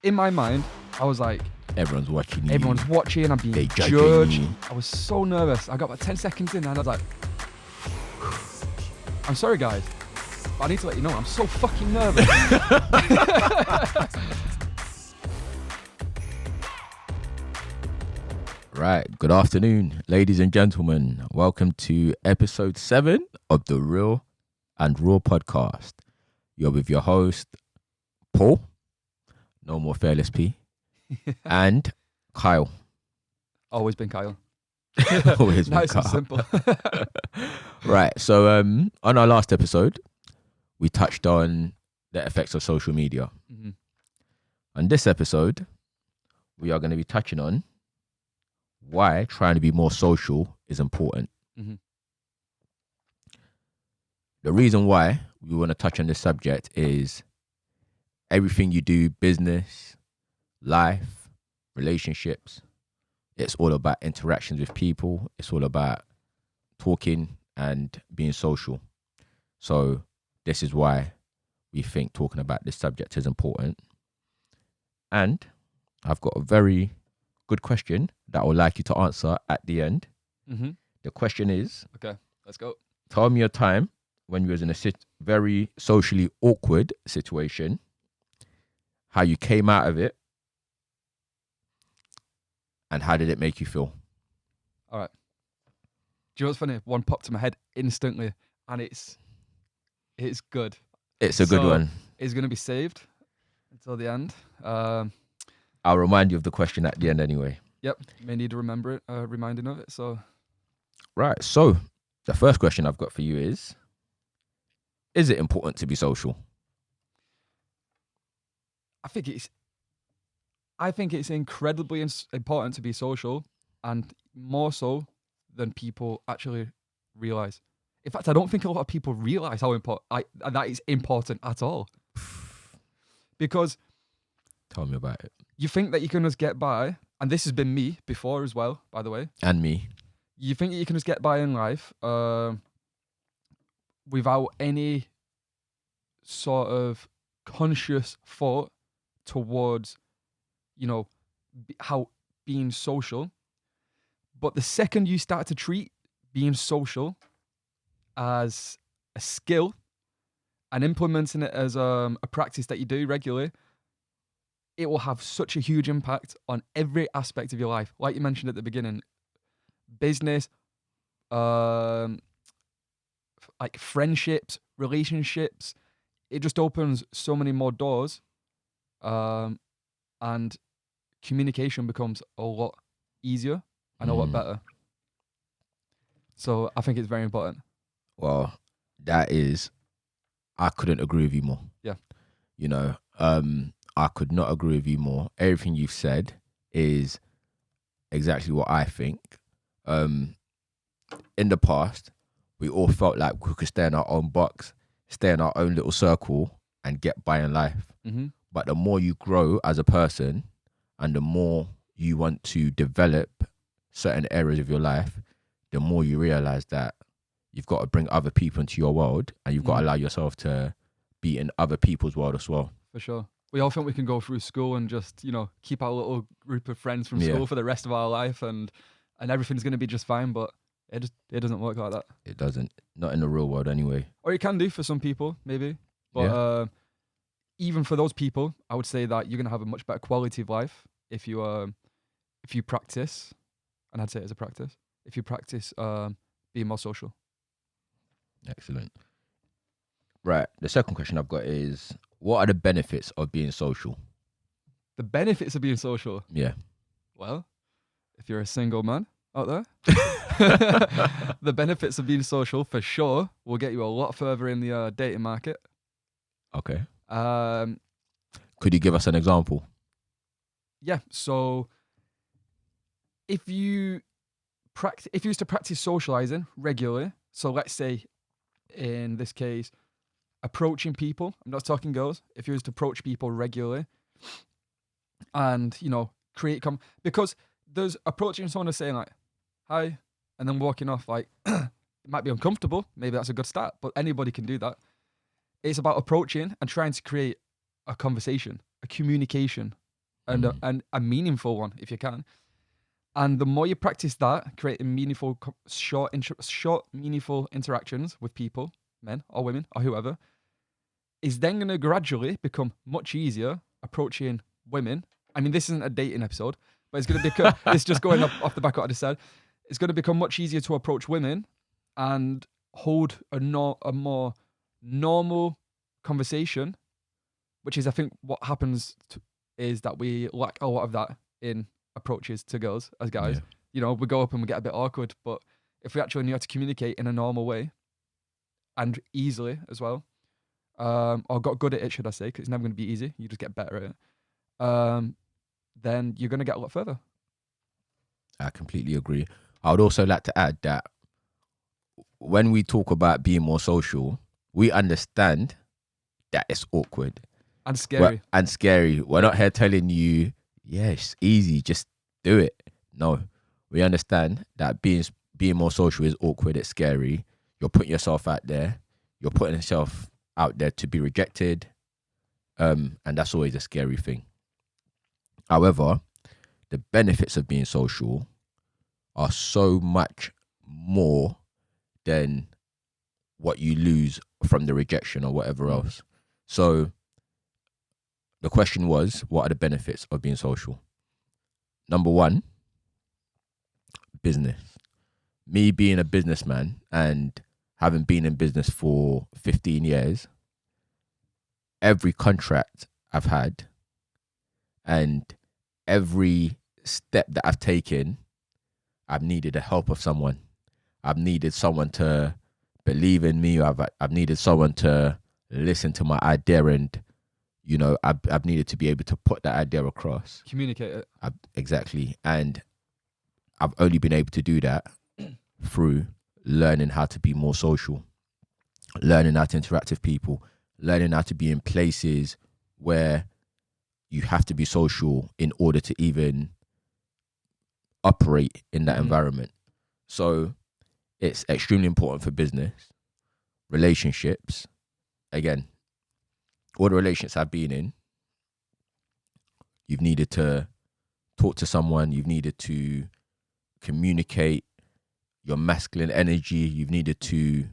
in my mind, I was like, Everyone's watching you. everyone's watching, I'm being They judging judged. you. I was so nervous. I got about 10 seconds in and I was like, I'm sorry guys, but I need to let you know I'm so fucking nervous. Right. Good afternoon, ladies and gentlemen. Welcome to episode 7 of the Real and Raw podcast. You're with your host, Paul, no more Fearless P, and Kyle. Always been Kyle. Always been Nice and Kyle. simple. Right. So on our last episode, we touched on the effects of social media. Mhm. On this episode, we are going to be touching on why trying to be more social is important. Mhm. The reason why we want to touch on this subject is everything you do, business, life, relationships, it's all about interactions with people. It's all about talking and being social. So this is why we think talking about this subject is important. And I've got a very good question that I would like you to answer at the end. Mhm. The question is, Okay, let's go. tell me a time when you was in a very socially awkward situation, how you came out of it, and how did it make you feel? All right. Do you know what's funny? One popped to my head instantly, and it's good. It's a good So, one. It's going to be saved until the end. I'll remind you of the question at the end anyway. Yep, may need to remember it, reminding of it. So, Right, so the first question I've got for you is it important to be social? I think it's incredibly important to be social, and more so than people actually realize. In fact, I don't think a lot of people realize how important that is important at all. Because Tell me about it. you think that you can just get by, and this has been me before as well, by the way. And me. You think that you can just get by in life without any sort of conscious thought towards, how being social. But the second you start to treat being social as a skill and implementing it as a practice that you do regularly, it will have such a huge impact on every aspect of your life. Like you mentioned at the beginning, business, like friendships, relationships. It just opens so many more doors, and communication becomes a lot easier and a lot better. So I think it's very important. Well, I couldn't agree with you more. Yeah. I could not agree with you more. Everything you've said is exactly what I think. In the past, we all felt like we could stay in our own box, stay in our own little circle and get by in life. Mm-hmm. But the more you grow as a person and the more you want to develop certain areas of your life, the more you realize that you've got to bring other people into your world and you've got to allow yourself to be in other people's world as well. For sure. We all think we can go through school and just, keep our little group of friends from school for the rest of our life and everything's going to be just fine, but it doesn't work like that. It doesn't. Not in the real world anyway. Or it can do for some people, maybe. But even for those people, I would say that you're going to have a much better quality of life if you practice, and I'd say it as a practice, if you practice being more social. Excellent. Right. The second question I've got is, what are the benefits of being social? The benefits of being social? Yeah. Well, if you're a single man out there, the benefits of being social for sure will get you a lot further in the dating market. Okay. Could you give us an example? Yeah. So if you used to practice socializing regularly, so let's say in this case, approaching people, I'm not talking girls, if you used to approach people regularly and, create because there's approaching someone and saying like, hi, and then walking off, like, it might be uncomfortable. Maybe that's a good start, but anybody can do that. It's about approaching and trying to create a conversation, a communication, and and a meaningful one if you can. And the more you practice that, creating meaningful, short, meaningful interactions with people, men or women or whoever, is then going to gradually become much easier approaching women. I mean, this isn't a dating episode, but it's going to become, it's just going off the back of what I just said. It's going to become much easier to approach women and hold a more normal conversation, which is, I think, what happens is that we lack a lot of that in approaches to girls as guys. Yeah. You know, we go up and we get a bit awkward, but if we actually knew how to communicate in a normal way and easily as well, or got good at it, should I say, because it's never going to be easy, you just get better at it, then you're going to get a lot further. I completely agree. I would also like to add that when we talk about being more social, we understand that it's awkward and scary. We're not here telling you, yes, easy, just do it. No, we understand that being more social is awkward, it's scary. You're putting yourself out there. You're putting yourself out there to be rejected. And that's always a scary thing. However, the benefits of being social are so much more than what you lose from the rejection or whatever else. So the question was, what are the benefits of being social? Number one, business. Me being a businessman and having been in business for 15 years, every contract I've had and every step that I've taken, I've needed the help of someone. I've needed someone to believe in me. I've needed someone to listen to my idea, and you know, I've needed to be able to put that idea across. Communicate it. Exactly. And I've only been able to do that through learning how to be more social, learning how to interact with people, learning how to be in places where you have to be social in order to even operate in that environment. So it's extremely important for business, relationships. Again, all the relationships I've been in, you've needed to talk to someone, you've needed to communicate your masculine energy, you've needed to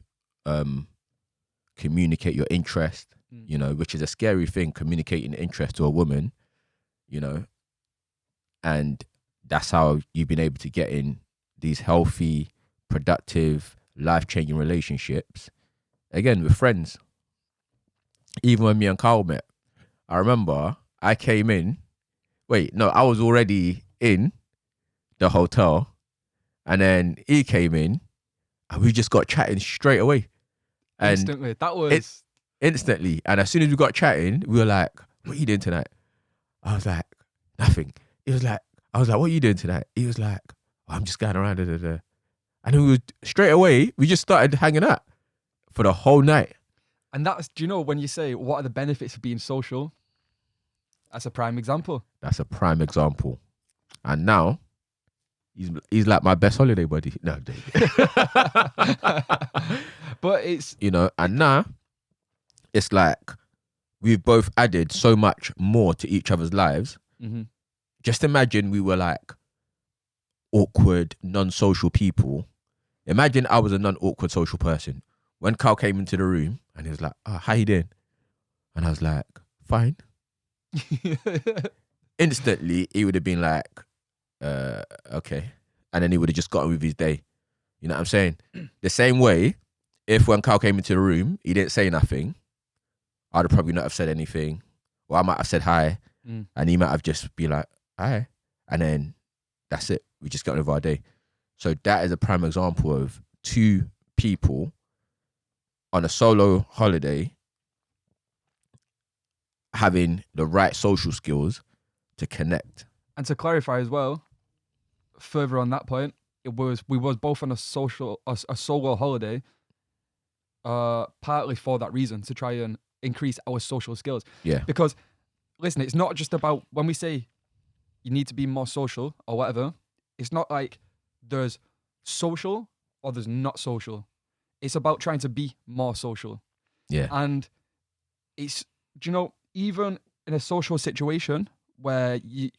communicate your interest, you know, which is a scary thing, communicating interest to a woman, you know, and that's how you've been able to get in these healthy, productive, life-changing relationships, again, with friends. Even when me and Carl met, I remember I came in, I was already in the hotel, and then he came in, and we just got chatting straight away. And instantly. That was... Instantly. And as soon as we got chatting, we were like, what are you doing tonight? I was like, nothing. I was like, what are you doing tonight? He was like, oh, I'm just going around. And then straight away, we just started hanging out for the whole night. And that's, do you know, when you say, what are the benefits of being social? That's a prime example. That's a prime example. And now, he's like my best holiday buddy. No, but it's... You know, and now, it's like, we've both added so much more to each other's lives. Mm-hmm. Just imagine we were like awkward, non-social people. Imagine I was a non-awkward social person. When Carl came into the room and he was like, oh, how you doing? And I was like, fine. Instantly, he would have been like, okay. And then he would have just got on with his day. You know what I'm saying? The same way, if when Carl came into the room, he didn't say nothing, I'd have probably not have said anything. Or I might have said hi. And he might have just been like, hi. And then that's it. We just got on with our day. So that is a prime example of two people on a solo holiday having the right social skills to connect. And to clarify as well, further on that point, we was both on a solo holiday, partly for that reason, to try and increase our social skills. Yeah. Because listen, it's not just about when we say you need to be more social or whatever, it's not like there's social or there's not social. It's about trying to be more social. Yeah. And it's, do you know, even in a social situation where you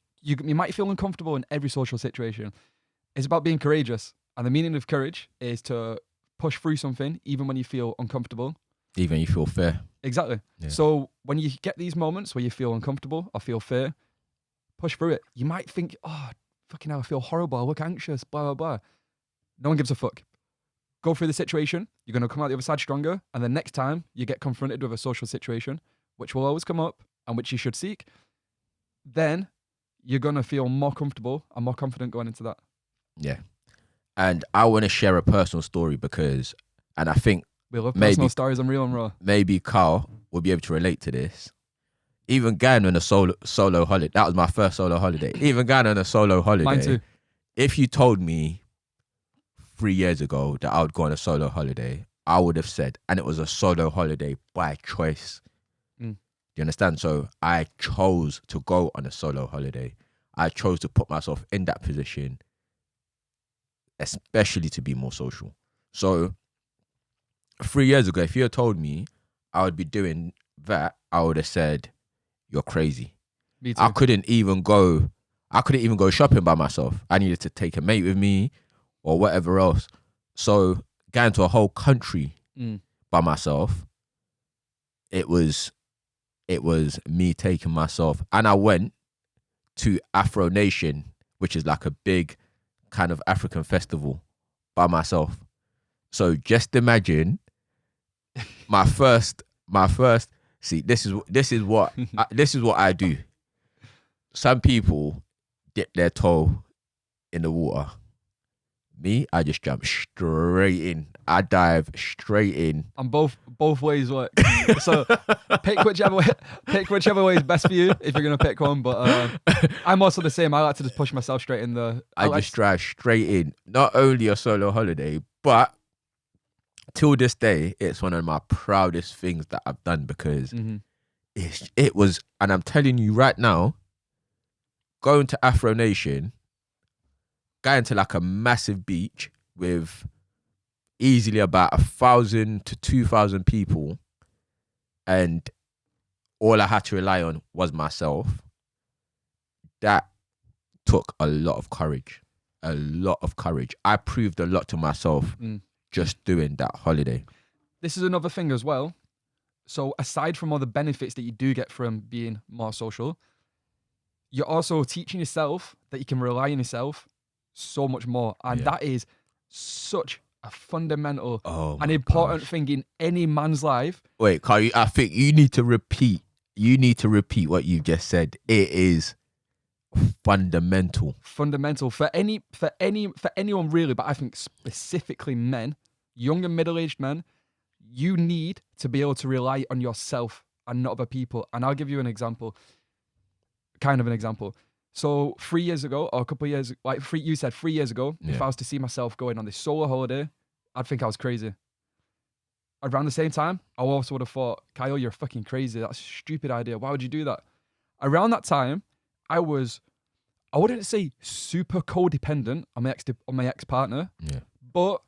might feel uncomfortable in every social situation. It's about being courageous. And the meaning of courage is to push through something even when you feel uncomfortable. Even you feel fear. Exactly. Yeah. So when you get these moments where you feel uncomfortable or feel fear, push through it. You might think, oh, fucking hell, I feel horrible. I look anxious, blah, blah, blah. No one gives a fuck. Go through the situation. You're going to come out the other side stronger. And the next time you get confronted with a social situation, which will always come up and which you should seek, then you're going to feel more comfortable and more confident going into that. Yeah. And I want to share a personal story because, and I think we love personal stories on Real and Raw. Maybe Carl will be able to relate to this. Even going on a solo holiday, that was my first solo holiday. Even going on a solo holiday. Mine too. If you told me 3 years ago that I would go on a solo holiday, I would have said, and it was a solo holiday by choice. Do you understand? So I chose to go on a solo holiday. I chose to put myself in that position, especially to be more social. So 3 years ago, if you had told me I would be doing that, I would have said, you're crazy. Me too. I couldn't even go shopping by myself. I needed to take a mate with me or whatever else. So going to a whole country by myself, it was me taking myself. And I went to Afro Nation, which is like a big kind of African festival, by myself. So just imagine my first see, this is what I do. Some people dip their toe in the water. Me, I just jump straight in. I dive straight in. And both ways work. So pick whichever way is best for you if you're gonna pick one. But I'm also the same. I like to just push myself straight in the. I just drive straight in. Not only a solo holiday, but till this day, it's one of my proudest things that I've done because it was, and I'm telling you right now, going to Afro Nation, going to like a massive beach with easily about 1,000 to 2,000 people, and all I had to rely on was myself. That took a lot of courage. I proved a lot to myself just doing that holiday. This is another thing as well. So aside from all the benefits that you do get from being more social, you're also teaching yourself that you can rely on yourself so much more. And that is such a fundamental and important thing in any man's life. Wait, Carl, I think you need to repeat what you just said. It is fundamental for anyone really, but I think specifically men, young and middle-aged men. You need to be able to rely on yourself and not other people. And I'll give you an example, kind of an example. So 3 years ago, or a couple of years, you said 3 years ago, if I was to see myself going on this solo holiday, I'd think I was crazy. Around the same time, I also would have thought, Kyle, you're fucking crazy. That's a stupid idea. Why would you do that? Around that time, I wouldn't say super codependent on my ex-partner, but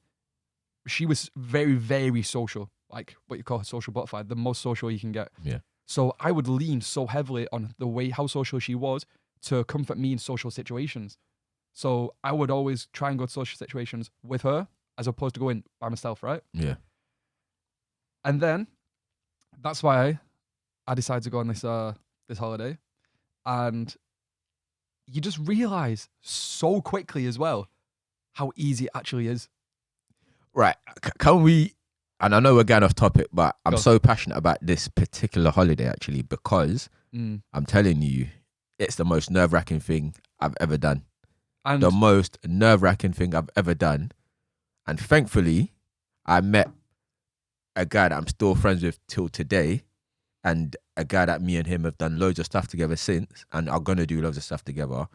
she was very, very social, like what you call a social butterfly, the most social you can get. Yeah. So I would lean so heavily on how social she was to comfort me in social situations. So I would always try and go to social situations with her as opposed to going by myself, right? Yeah. And then that's why I decided to go on this holiday. And you just realize so quickly as well how easy it actually is. Right. Can we, and I know we're going off topic, but I'm so passionate about this particular holiday actually because I'm telling you, it's the most nerve-wracking thing I've ever done. And the most nerve-wracking thing I've ever done. And thankfully, I met a guy that I'm still friends with till today, and a guy that me and him have done loads of stuff together since, and are going to do loads of stuff together.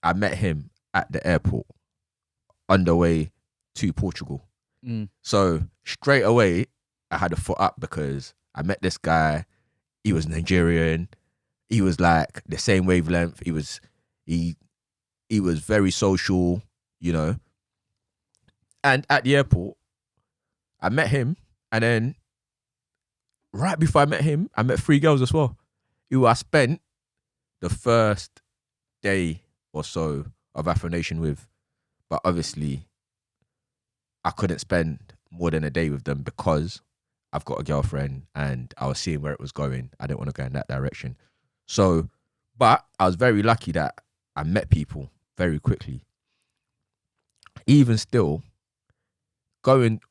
I met him at the airport on the way to Portugal. So straight away, I had a foot up because I met this guy. He was Nigerian. He was like the same wavelength. He was very social, you know. And at the airport, I met him, and then right before I met him, I met 3 girls as well, who I spent the first day or so of Afro Nation with, but obviously I couldn't spend more than a day with them because I've got a girlfriend and I was seeing where it was going. I didn't want to go in that direction. So, but I was very lucky that I met people very quickly. Even still, going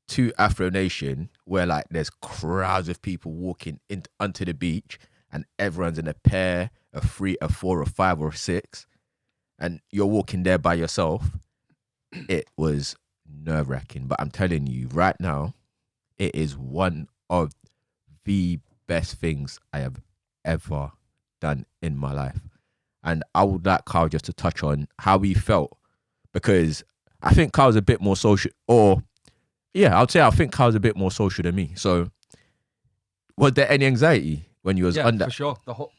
to Afro Nation where like there's crowds of people walking onto the beach and everyone's in a pair, a 3, a 4, a 5, or a 6, and you're walking there by yourself, it was nerve-wracking. But I'm telling you right now, it is one of the best things I have ever done in my life. And I would like Carl just to touch on how he felt, because I think Carl's a bit more social, or yeah, I think Carl's a bit more social than me. So was there any anxiety when you was on that? For sure. The whole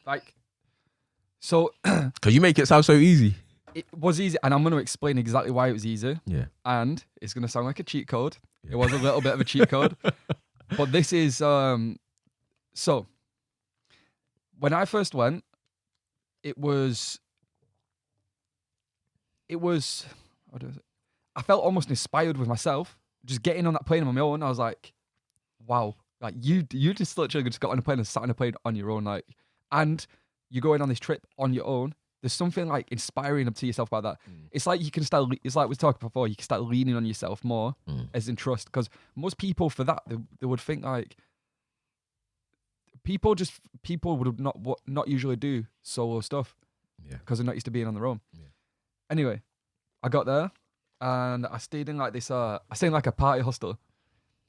so because you make it sound so easy. It was easy, and I'm going to explain exactly why it was easy. Yeah. And it's going to sound like a cheat code. Yeah. It was a little bit of a cheat code. But this is so when I first went, it was how do I say? I felt almost inspired with myself. Just getting on that plane on my own, I was like, wow, like you just literally just got on a plane and sat on a plane on your own, like, and you're going on this trip on your own. There's something like inspiring up to yourself about that. It's like you can start. It's like we talked before. You can start leaning on yourself more, as in trust. Because most people, for that, they would think like people would not usually do solo stuff, because they're not used to being on their own. Yeah. Anyway, I got there. And I stayed in like this. I stayed in like a party hostel,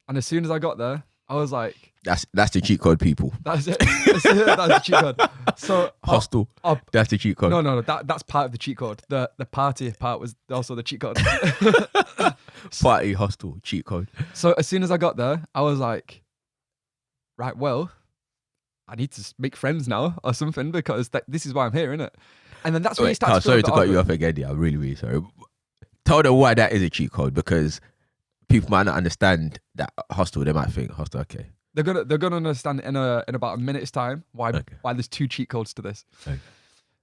and as soon as I got there, I was like, "That's the cheat code, people." That's it. That's the cheat code. So hostel. That's the cheat code. No. That's part of the cheat code. The party part was also the cheat code. Party hostel cheat code. So as soon as I got there, I was like, right, well, I need to make friends now or something, because this is why I'm here, innit? And then that's when you start. Carl, sorry to cut you off again. Yeah, I'm really, really sorry. Tell them why that is a cheat code, because people might not understand that hostel. They might think hostel, okay. They're gonna understand in about a minute's time why there's 2 cheat codes to this.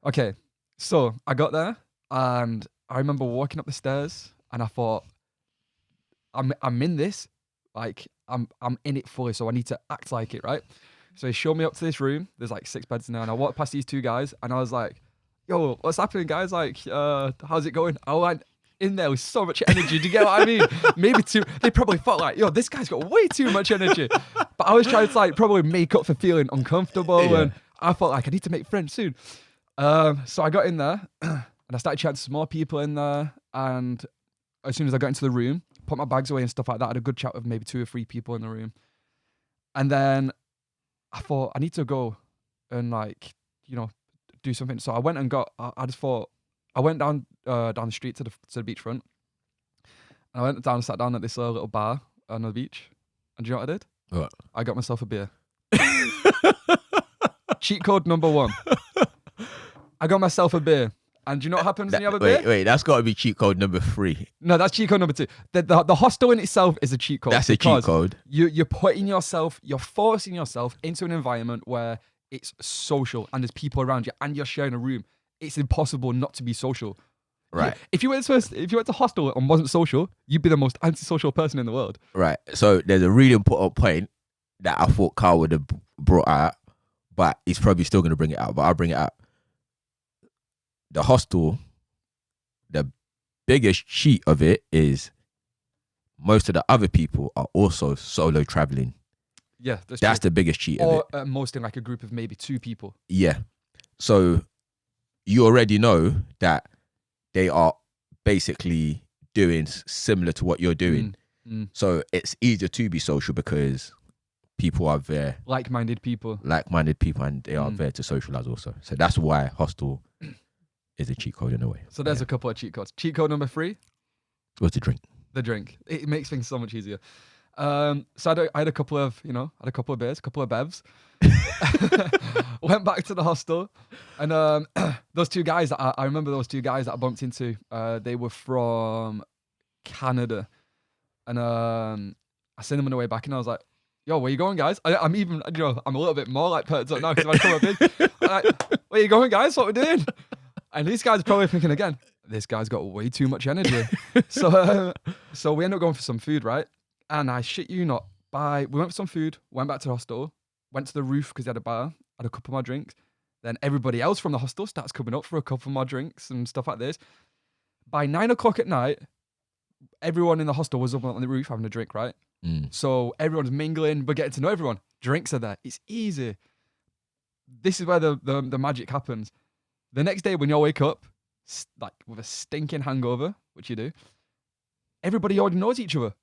Okay. So I got there and I remember walking up the stairs and I thought, I'm in this, like I'm in it fully, so I need to act like it, right? So he showed me up to this room. There's like 6 beds in there, and I walked past these 2 guys and I was like, yo, what's happening, guys? Like, how's it going? I went in there with so much energy. Do you get what I mean? Maybe they probably felt like, yo, this guy's got way too much energy. But I was trying to like probably make up for feeling uncomfortable, and I felt like I need to make friends soon. So I got in there and I started chatting to some more people in there. And as soon as I got into the room, put my bags away and stuff like that, I had a good chat with maybe 2 or 3 people in the room. And then I thought I need to go and like, do something. So I went and I went down the street to the beachfront, and I went down and sat down at this little bar on the beach. And do you know what I did? What? I got myself a beer. Cheat code number 1. I got myself a beer. And do you know what happens when you have a beer? Wait, that's got to be cheat code number 3. No, that's cheat code number 2. The hostel in itself is a cheat code. That's a cheat code. You're forcing yourself into an environment where it's social and there's people around you and you're sharing a room. It's impossible not to be social. Right. If you went to hostel and wasn't social, you'd be the most antisocial person in the world. Right. So there's a really important point that I thought Carl would have brought out, but he's probably still going to bring it out, but I'll bring it out. The hostel, the biggest cheat of it is most of the other people are also solo traveling. Yeah. That's the biggest cheat of it. Or at most in like a group of maybe 2 people. Yeah. So you already know that they are basically doing similar to what you're doing. So it's easier to be social because people are there. Like-minded people, and they are there to socialize also. So that's why hostel is a cheat code in a way. So there's a couple of cheat codes. Cheat code number 3. What's the drink? The drink. It makes things so much easier. So I had a couple of, beers, a couple of bevs. Went back to the hostel, and those 2 guys that I remember those 2 guys that I bumped into. They were from Canada, and I sent them on the way back, and I was like, yo, where you going, guys? I'm even, I'm a little bit more like perked up now because I come up in. Like, where you going, guys? What we're doing? And these guys are probably thinking again, this guy's got way too much energy. So we end up going for some food, right? And I shit you not, we went for some food, went back to the hostel, went to the roof because they had a bar, had a couple more drinks. Then everybody else from the hostel starts coming up for a couple more drinks and stuff like this. By 9 o'clock at night, everyone in the hostel was up on the roof having a drink, right? So everyone's mingling, we're getting to know everyone. Drinks are there. It's easy. This is where the magic happens. The next day when you wake up, like with a stinking hangover, which you do, everybody already knows each other.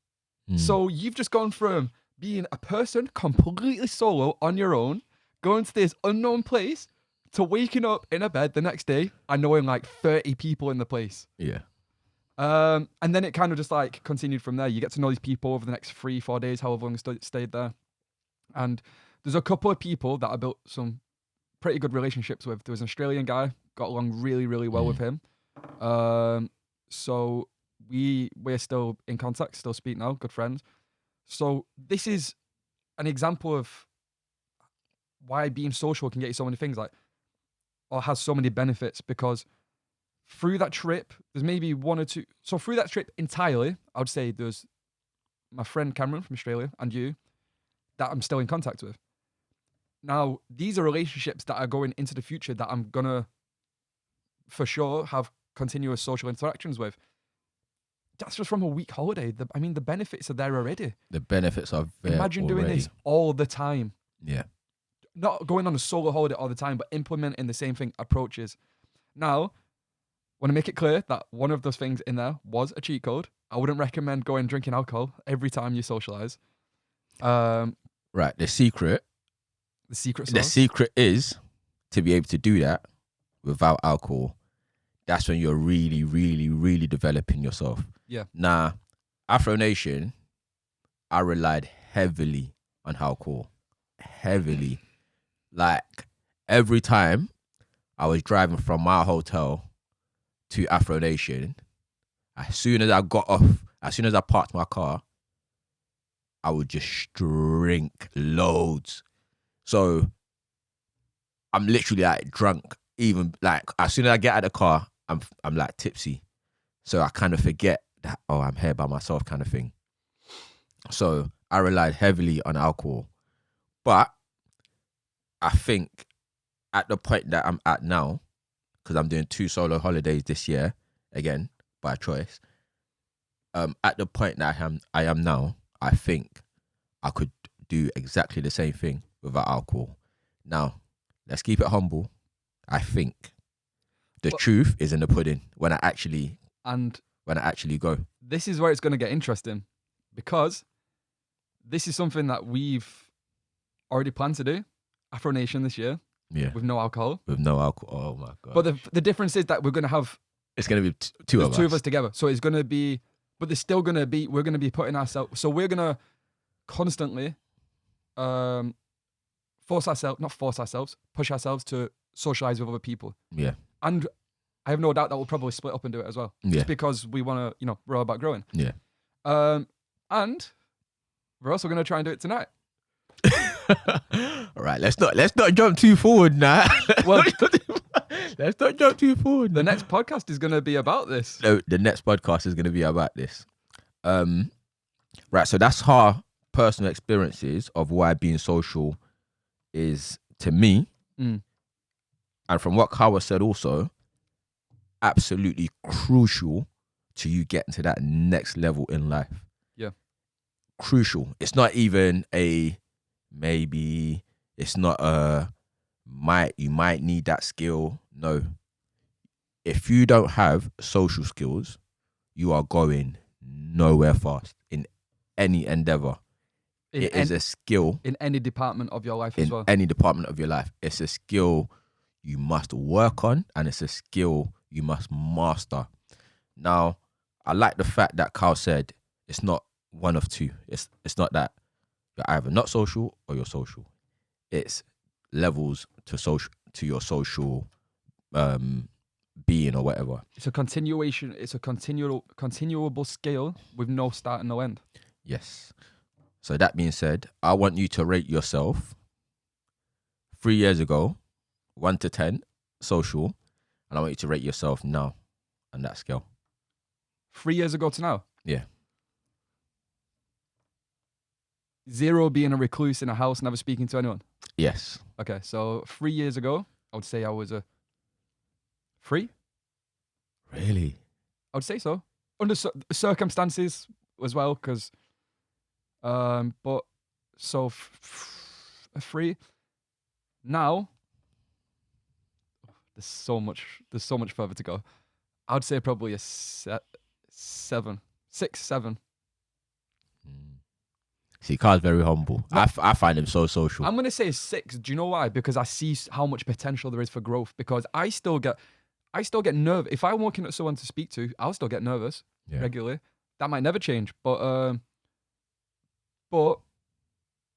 So you've just gone from being a person completely solo on your own, going to this unknown place, to waking up in a bed the next day and knowing like 30 people in the place. Yeah. And then it kind of just like continued from there. You get to know these people over the next 3-4 days, however long you stayed there. And there's a couple of people that I built some pretty good relationships with. There was an Australian guy, got along really, really well with him. So we're still in contact, still speak now, good friends. So this is an example of why being social can get you so many things, like, or has so many benefits, because through that trip, there's maybe one or two. So through that trip entirely, I would say there's my friend Cameron from Australia and you that I'm still in contact with. Now, these are relationships that are going into the future that I'm gonna, for sure, have continuous social interactions with. That's just from a week holiday. The benefits are there already. The benefits are there. Imagine doing this all the time. Yeah. Not going on a solo holiday all the time, but implementing the same thing, approaches. Now, want to make it clear that one of those things in there was a cheat code. I wouldn't recommend going drinking alcohol every time you socialize. Right. The secret is to be able to do that without alcohol. That's when you're really, really, really developing yourself. Yeah. Now, Afro Nation, I relied heavily on alcohol. Heavily. Like, every time I was driving from my hotel to Afro Nation, as soon as I got off, as soon as I parked my car, I would just drink loads. So I'm literally like drunk. Even like as soon as I get out of the car, I'm like tipsy. So I kind of forget that, oh, I'm here by myself kind of thing. So I relied heavily on alcohol. But I think at the point that I'm at now, because I'm doing 2 solo holidays this year, again, by choice, at the point that I am now, I think I could do exactly the same thing without alcohol. Now, let's keep it humble. I think the truth is in the pudding when I actually go. This is where it's going to get interesting, because this is something that we've already planned to do, Afro Nation this year. Yeah. With no alcohol. With no alcohol. Oh my God. But the difference is that we're going to have... It's going to be two of us together. So it's going to be... But there's still going to be... We're going to be putting ourselves... So we're going to constantly push ourselves to socialize with other people. Yeah. And I have no doubt that we'll probably split up and do it as well. Yeah. Just because we want to, we're all about growing. Yeah. And we're also going to try and do it tonight. All right, let's not jump too forward now. Well, let's not jump too forward. The next podcast is going to be about this. No, the next podcast is going to be about this. Right, so that's our personal experiences of why being social is to me, and from what Kawa said also, absolutely crucial to you getting to that next level in life. Yeah. Crucial. It's not even a maybe, it's not a you might need that skill. No. If you don't have social skills, you are going nowhere fast in any endeavor. It is a skill. In any department of your life as well. In any department of your life. It's a skill you must work on, and it's a skill you must master. Now, I like the fact that Carl said it's not one of two. It's not that you're either not social or you're social. It's levels to your social being or whatever. It's a continuation. It's a continuable scale with no start and no end. Yes. So that being said, I want you to rate yourself 3 years ago, 1 to 10, social, and I want you to rate yourself now on that scale. 3 years ago to now? Yeah. 0 being a recluse in a house, never speaking to anyone. Yes. Okay, so 3 years ago, I would say I was a 3. Really? I would say so. Under circumstances as well, because, but so a 3. Now, there's so much further to go. I would say probably a 7, 6, 7. See, Carl's very humble. I find him so social. I'm gonna say a 6. Do you know why? Because I see how much potential there is for growth. Because I still get nervous if I'm walking at someone to speak to. I'll still get nervous regularly. That might never change, but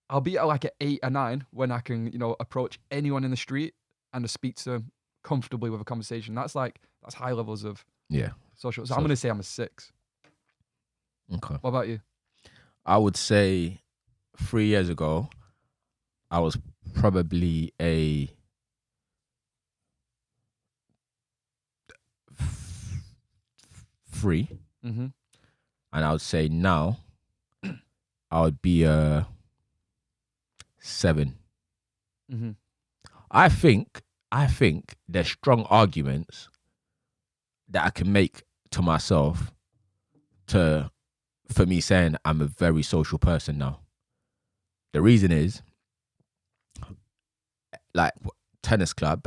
I'll be at like an 8 or 9 when I can, approach anyone in the street and just speak to them comfortably with a conversation. That's high levels of social. So I'm gonna say I'm a 6. Okay. What about you? I would say 3 years ago, I was probably a 3. Mm-hmm. And I would say now, I would be a 7. Mm-hmm. I think there's strong arguments that I can make to myself for me saying I'm a very social person now. The reason is, like,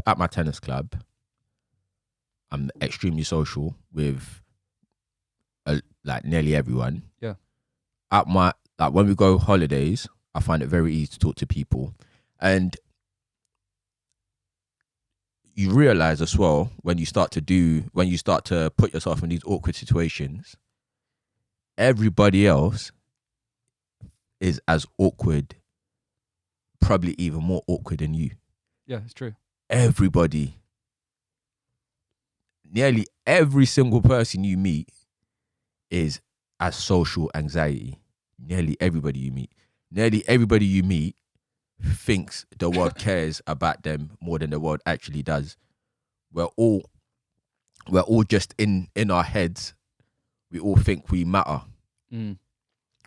at my tennis club, I'm extremely social with like nearly everyone. Yeah. When we go holidays, I find it very easy to talk to people. And you realize as well when you start to put yourself in these awkward situations, everybody else is as awkward, probably even more awkward than you. Yeah, it's true. Everybody, nearly every single person you meet is as social anxiety. Nearly everybody you meet thinks the world cares about them more than the world actually does. We're all just in our heads. We all think we matter.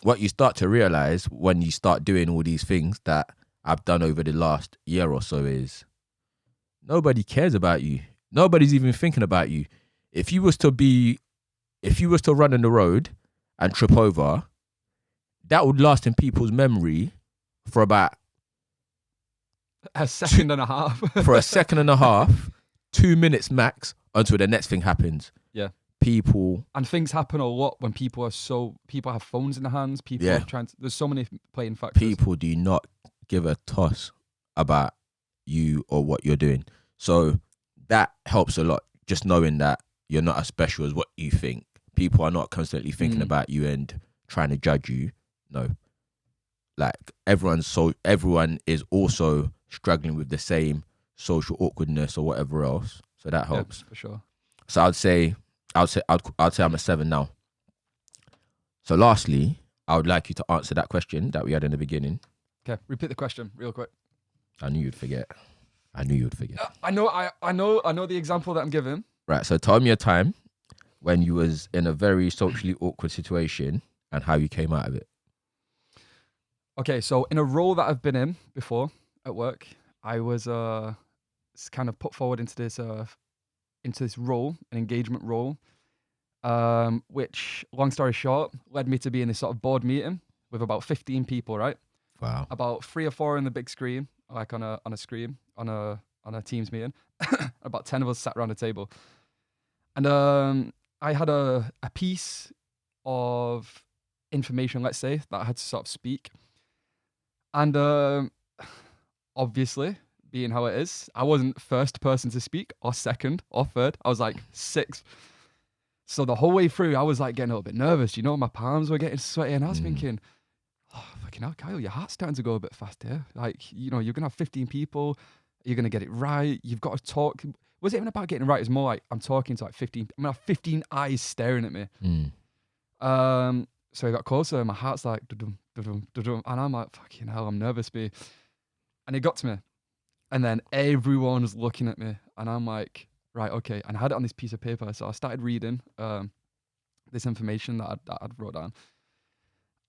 What you start to realize when you start doing all these things that I've done over the last year or so is nobody cares about you. Nobody's even thinking about you. If you was to run on the road and trip over, that would last in people's memory for about a second and a half. For a second and a half, 2 minutes max until the next thing happens. Yeah. People and things happen a lot when people have phones in their hands. People are there's so many playing factors. People do not give a toss about you or what you're doing. So that helps a lot. Just knowing that you're not as special as what you think. People are not constantly thinking about you and trying to judge you. No. Like everyone is also struggling with the same social awkwardness or whatever else. So that helps. Yeah, for sure. So I'd say I'm a 7 now. So lastly, I would like you to answer that question that we had in the beginning. Okay, repeat the question real quick. I knew you'd forget. I know the example that I'm giving. Right, so tell me a time when you was in a very socially awkward situation and how you came out of it. Okay, so in a role that I've been in before at work, I was kind of put forward into this role, an engagement role, which, long story short, led me to be in this sort of board meeting with about 15 people, right? Wow. About 3 or 4 in the big screen, like on a screen, on a Teams meeting. About 10 of us sat around a table. And I had a piece of information, let's say, that I had to sort of speak. And obviously, being how it is, I wasn't first person to speak, or second, or third. I was like 6th. So the whole way through, I was like getting a little bit nervous. My palms were getting sweaty, and I was thinking, oh, fucking hell, Kyle, your heart's starting to go a bit fast here. Like, you're going to have 15 people. You're going to get it right. You've got to talk. Was it even about getting it right? It's more like I'm talking to like 15. I'm going to have 15 eyes staring at me. So I got closer, and my heart's like, dum dum, dum, and I'm like, fucking hell, I'm nervous, B. And it got to me. And then everyone's looking at me. And I'm like, right, okay. And I had it on this piece of paper. So I started reading this information that I'd wrote down.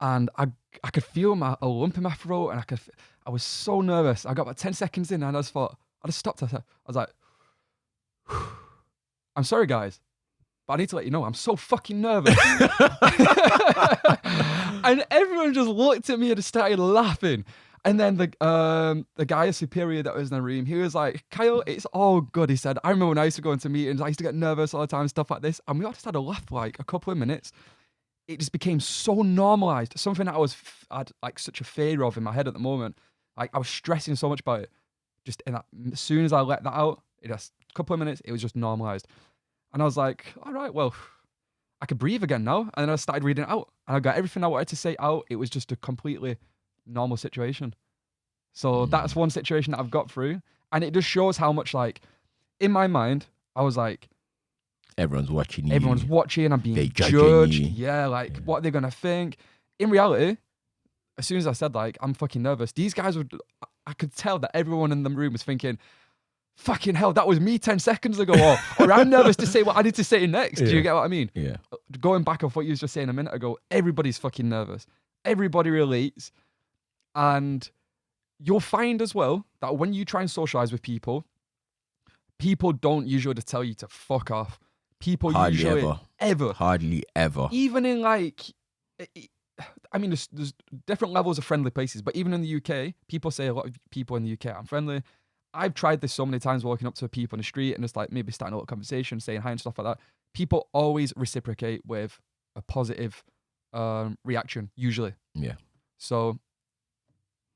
And I could feel a lump in my throat. And I was so nervous. I got about 10 seconds in and I just stopped. I was like, I'm sorry, guys, but I need to let you know I'm so fucking nervous. And everyone just looked at me and started laughing. And then the guy, a superior that was in the room, he was like, Kyle, it's all good. He said, I remember when I used to go into meetings, I used to get nervous all the time, stuff like this. And we all just had a laugh for like a couple of minutes. It just became so normalized. Something that I had like such a fear of in my head at the moment. Like I was stressing so much about it. Just in that, as soon as I let that out, a couple of minutes, it was just normalized. And I was like, all right, well, I could breathe again now. And then I started reading it out. And I got everything I wanted to say out. It was just a completely normal situation. So that's one situation that I've got through. And it just shows how much, like, in my mind, I was like, everyone's watching you. Everyone's watching. I'm being judged. You. Yeah, like, what are they going to think? In reality, as soon as I said, like, I'm fucking nervous, these guys I could tell that everyone in the room was thinking, fucking hell, that was me 10 seconds ago. Or I'm nervous to say what I need to say next. Do you get what I mean? Yeah. Going back off what you was just saying a minute ago, everybody's fucking nervous. Everybody relates. And you'll find as well that when you try and socialize with people don't usually tell you to fuck off. People hardly usually ever. Hardly ever. Even in like, I mean, there's different levels of friendly places, but even in the UK, people say a lot of people in the UK, I'm friendly. I've tried this so many times walking up to people on the street and just like maybe starting a little conversation, saying hi and stuff like that. People always reciprocate with a positive reaction, usually. Yeah. So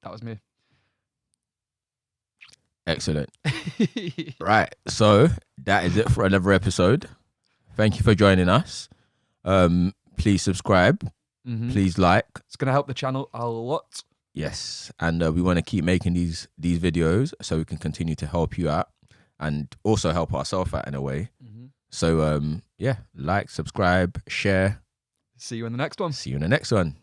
that was me. Excellent. Right. So that is it for another episode. Thank you for joining us. Please subscribe. Mm-hmm. Please like. It's going to help the channel a lot. Yes. And we want to keep making these videos so we can continue to help you out and also help ourselves out in a way. Mm-hmm. So, yeah, like, subscribe, share. See you in the next one. See you in the next one.